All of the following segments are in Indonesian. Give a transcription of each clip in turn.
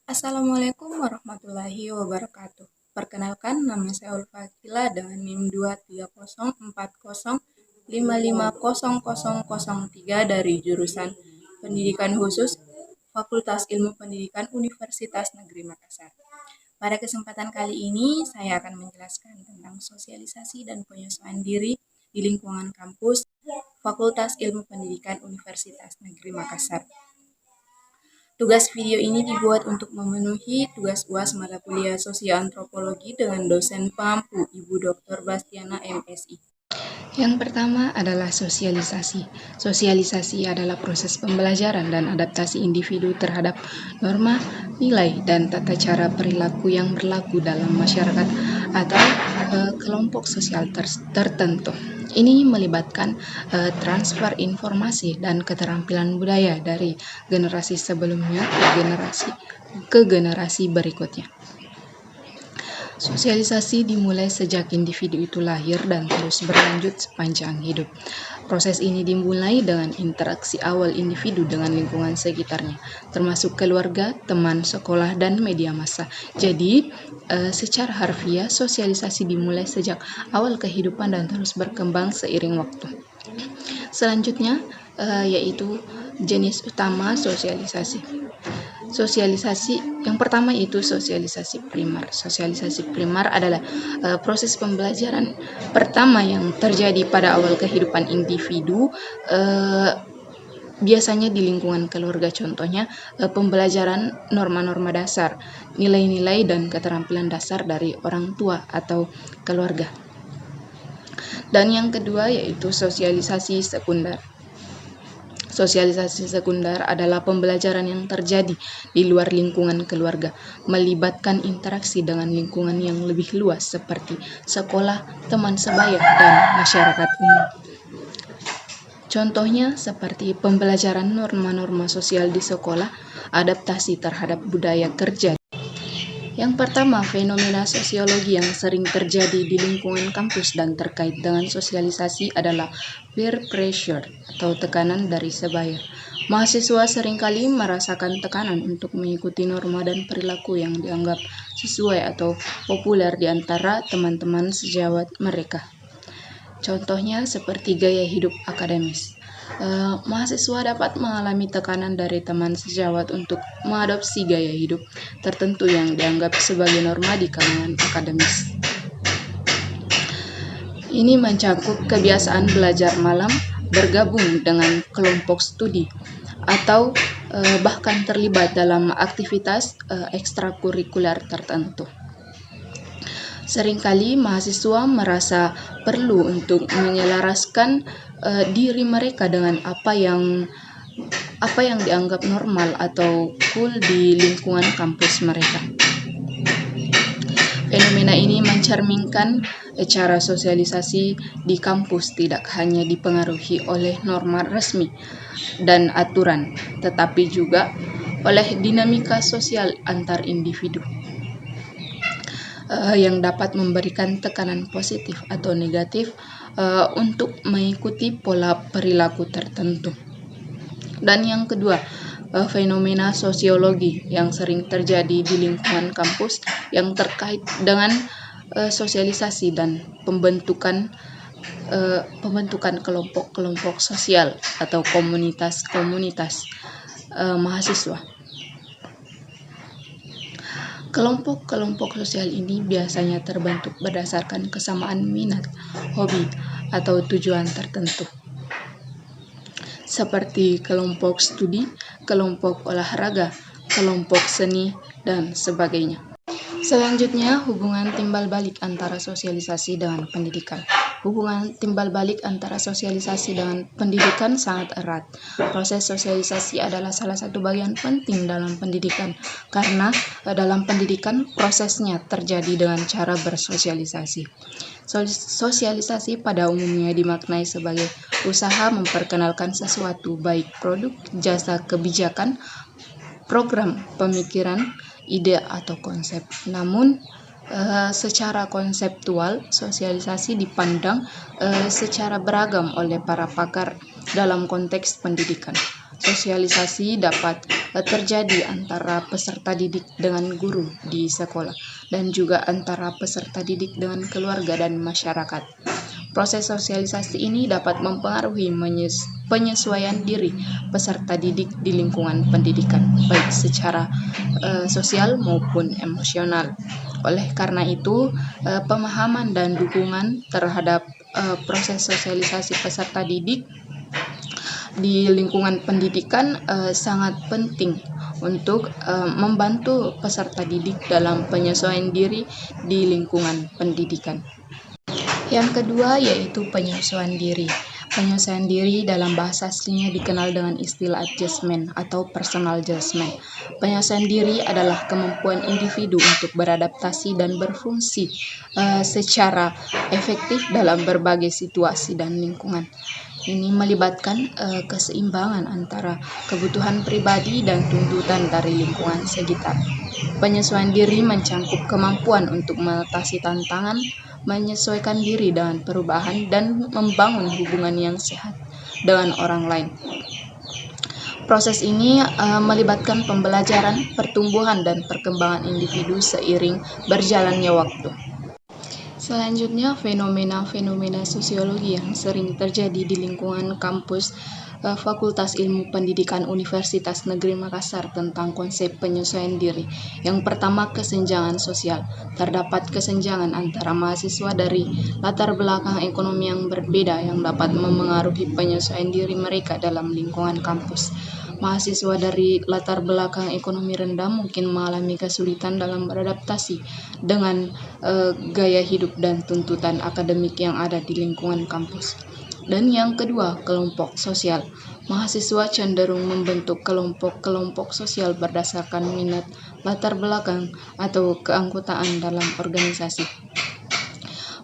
Assalamualaikum warahmatullahi wabarakatuh. Perkenalkan, nama saya Ulfakila dengan NIM 23040550003 dari jurusan Pendidikan Khusus Fakultas Ilmu Pendidikan Universitas Negeri Makassar. Pada kesempatan kali ini, saya akan menjelaskan tentang sosialisasi dan penyesuaian diri di lingkungan kampus Fakultas Ilmu Pendidikan Universitas Negeri Makassar. Tugas video ini dibuat untuk memenuhi tugas UAS mata kuliah Sosioantropologi dengan dosen pampu Ibu Dr. Bastiana MSI. Yang pertama adalah sosialisasi. Sosialisasi adalah proses pembelajaran dan adaptasi individu terhadap norma, nilai, dan tata cara perilaku yang berlaku dalam masyarakat atau kelompok sosial tertentu. Ini melibatkan transfer informasi dan keterampilan budaya dari generasi sebelumnya ke generasi berikutnya. Sosialisasi dimulai sejak individu itu lahir dan terus berlanjut sepanjang hidup. Proses ini dimulai dengan interaksi awal individu dengan lingkungan sekitarnya, termasuk keluarga, teman, sekolah, dan media massa. Jadi, secara harfiah, sosialisasi dimulai sejak awal kehidupan dan terus berkembang seiring waktu. Selanjutnya, yaitu jenis utama sosialisasi. Sosialisasi yang pertama itu sosialisasi primer. Sosialisasi primer adalah proses pembelajaran pertama yang terjadi pada awal kehidupan individu, biasanya di lingkungan keluarga. Contohnya pembelajaran norma-norma dasar, nilai-nilai dan keterampilan dasar dari orang tua atau keluarga. Dan yang kedua yaitu sosialisasi sekunder. Sosialisasi sekunder adalah pembelajaran yang terjadi di luar lingkungan keluarga, melibatkan interaksi dengan lingkungan yang lebih luas seperti sekolah, teman sebaya, dan masyarakat umum. Contohnya seperti pembelajaran norma-norma sosial di sekolah, adaptasi terhadap budaya kerja. Yang pertama, fenomena sosiologi yang sering terjadi di lingkungan kampus dan terkait dengan sosialisasi adalah peer pressure atau tekanan dari sebaya. Mahasiswa seringkali merasakan tekanan untuk mengikuti norma dan perilaku yang dianggap sesuai atau populer di antara teman-teman sejawat mereka. Contohnya seperti gaya hidup akademis. Mahasiswa dapat mengalami tekanan dari teman sejawat untuk mengadopsi gaya hidup tertentu yang dianggap sebagai norma di kalangan akademis. Ini mencakup kebiasaan belajar malam, bergabung dengan kelompok studi, atau bahkan terlibat dalam aktivitas ekstrakurikuler tertentu. Seringkali mahasiswa merasa perlu untuk menyelaraskan diri mereka dengan apa yang dianggap normal atau cool di lingkungan kampus mereka. Fenomena ini mencerminkan cara sosialisasi di kampus tidak hanya dipengaruhi oleh norma resmi dan aturan, tetapi juga oleh dinamika sosial antar individu yang dapat memberikan tekanan positif atau negatif untuk mengikuti pola perilaku tertentu. Dan yang kedua, fenomena sosiologi yang sering terjadi di lingkungan kampus yang terkait dengan sosialisasi dan pembentukan kelompok-kelompok sosial atau komunitas-komunitas mahasiswa. Kelompok-kelompok sosial ini biasanya terbentuk berdasarkan kesamaan minat, hobi, atau tujuan tertentu. Seperti kelompok studi, kelompok olahraga, kelompok seni, dan sebagainya. Selanjutnya, hubungan timbal balik antara sosialisasi dengan pendidikan. Hubungan timbal balik antara sosialisasi dengan pendidikan sangat erat. Proses sosialisasi adalah salah satu bagian penting dalam pendidikan, karena dalam pendidikan prosesnya terjadi dengan cara bersosialisasi. Sosialisasi pada umumnya dimaknai sebagai usaha memperkenalkan sesuatu, baik produk, jasa, kebijakan, program, pemikiran, ide, atau konsep. Namun, secara konseptual, sosialisasi dipandang secara beragam oleh para pakar dalam konteks pendidikan. Sosialisasi dapat terjadi antara peserta didik dengan guru di sekolah, dan juga antara peserta didik dengan keluarga dan masyarakat. Proses sosialisasi ini dapat mempengaruhi penyesuaian diri peserta didik di lingkungan pendidikan, baik secara sosial maupun emosional. Oleh karena itu, pemahaman dan dukungan terhadap proses sosialisasi peserta didik di lingkungan pendidikan sangat penting untuk membantu peserta didik dalam penyesuaian diri di lingkungan pendidikan. Yang kedua yaitu penyesuaian diri. Penyesuaian diri dalam bahasa aslinya dikenal dengan istilah adjustment atau personal adjustment. Penyesuaian diri adalah kemampuan individu untuk beradaptasi dan berfungsi secara efektif dalam berbagai situasi dan lingkungan. Ini melibatkan keseimbangan antara kebutuhan pribadi dan tuntutan dari lingkungan sekitar. Penyesuaian diri mencangkup kemampuan untuk mengatasi tantangan, menyesuaikan diri dengan perubahan, dan membangun hubungan yang sehat dengan orang lain. Proses ini melibatkan pembelajaran, pertumbuhan, dan perkembangan individu seiring berjalannya waktu. Selanjutnya, fenomena-fenomena sosiologi yang sering terjadi di lingkungan kampus Fakultas Ilmu Pendidikan Universitas Negeri Makassar tentang konsep penyesuaian diri. Yang pertama, kesenjangan sosial. Terdapat kesenjangan antara mahasiswa dari latar belakang ekonomi yang berbeda yang dapat memengaruhi penyesuaian diri mereka dalam lingkungan kampus. Mahasiswa dari latar belakang ekonomi rendah mungkin mengalami kesulitan dalam beradaptasi dengan gaya hidup dan tuntutan akademik yang ada di lingkungan kampus. Dan yang kedua, kelompok sosial. Mahasiswa cenderung membentuk kelompok-kelompok sosial berdasarkan minat, latar belakang, atau keanggotaan dalam organisasi.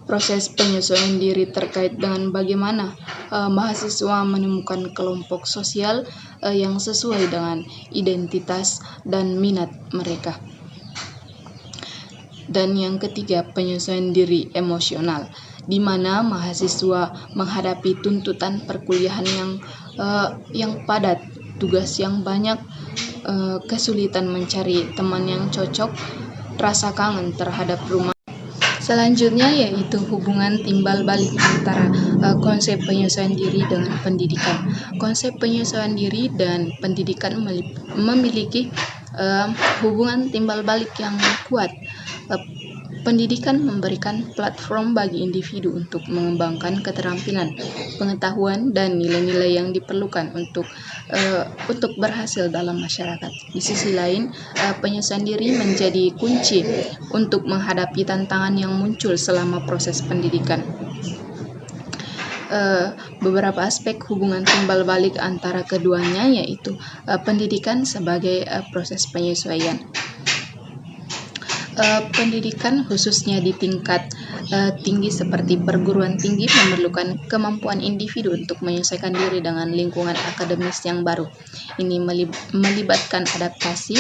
Proses penyesuaian diri terkait dengan bagaimana mahasiswa menemukan kelompok sosial yang sesuai dengan identitas dan minat mereka. Dan yang ketiga, penyesuaian diri emosional, di mana mahasiswa menghadapi tuntutan perkuliahan yang padat, tugas yang banyak, kesulitan mencari teman yang cocok, rasa kangen terhadap rumah. Selanjutnya yaitu hubungan timbal balik antara konsep penyesuaian diri dengan pendidikan. Konsep penyesuaian diri dan pendidikan memiliki hubungan timbal balik yang kuat. Pendidikan memberikan platform bagi individu untuk mengembangkan keterampilan, pengetahuan, dan nilai-nilai yang diperlukan untuk berhasil dalam masyarakat. Di sisi lain, penyesuaian diri menjadi kunci untuk menghadapi tantangan yang muncul selama proses pendidikan. Beberapa aspek hubungan timbal balik antara keduanya yaitu pendidikan sebagai proses penyesuaian. Pendidikan khususnya di tingkat tinggi seperti perguruan tinggi memerlukan kemampuan individu untuk menyesuaikan diri dengan lingkungan akademis yang baru. Ini melibatkan adaptasi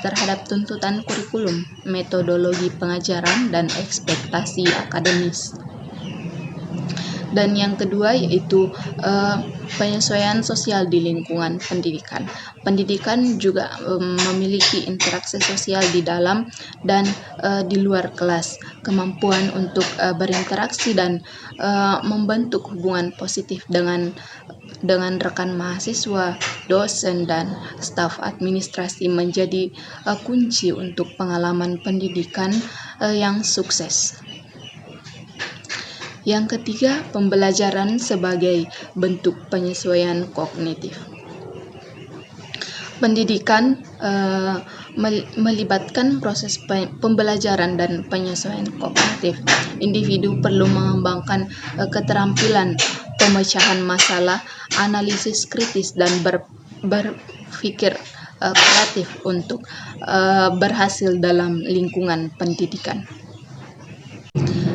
terhadap tuntutan kurikulum, metodologi pengajaran, dan ekspektasi akademis. Dan yang kedua yaitu penyesuaian sosial di lingkungan pendidikan. Pendidikan juga memiliki interaksi sosial di dalam dan di luar kelas, kemampuan untuk berinteraksi dan membentuk hubungan positif dengan rekan mahasiswa, dosen, dan staf administrasi menjadi kunci untuk pengalaman pendidikan yang sukses. Yang ketiga, pembelajaran sebagai bentuk penyesuaian kognitif. Pendidikan melibatkan proses pembelajaran dan penyesuaian kognitif. Individu perlu mengembangkan keterampilan pemecahan masalah, analisis kritis, dan berpikir kreatif untuk berhasil dalam lingkungan pendidikan.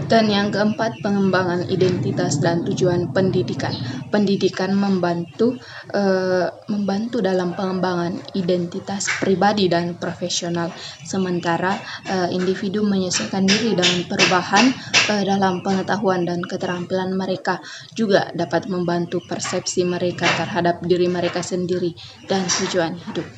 Dan yang keempat, pengembangan identitas dan tujuan pendidikan. Pendidikan membantu dalam pengembangan identitas pribadi dan profesional, sementara individu menyesuaikan diri dengan perubahan dalam pengetahuan dan keterampilan mereka, juga dapat membantu persepsi mereka terhadap diri mereka sendiri dan tujuan hidup.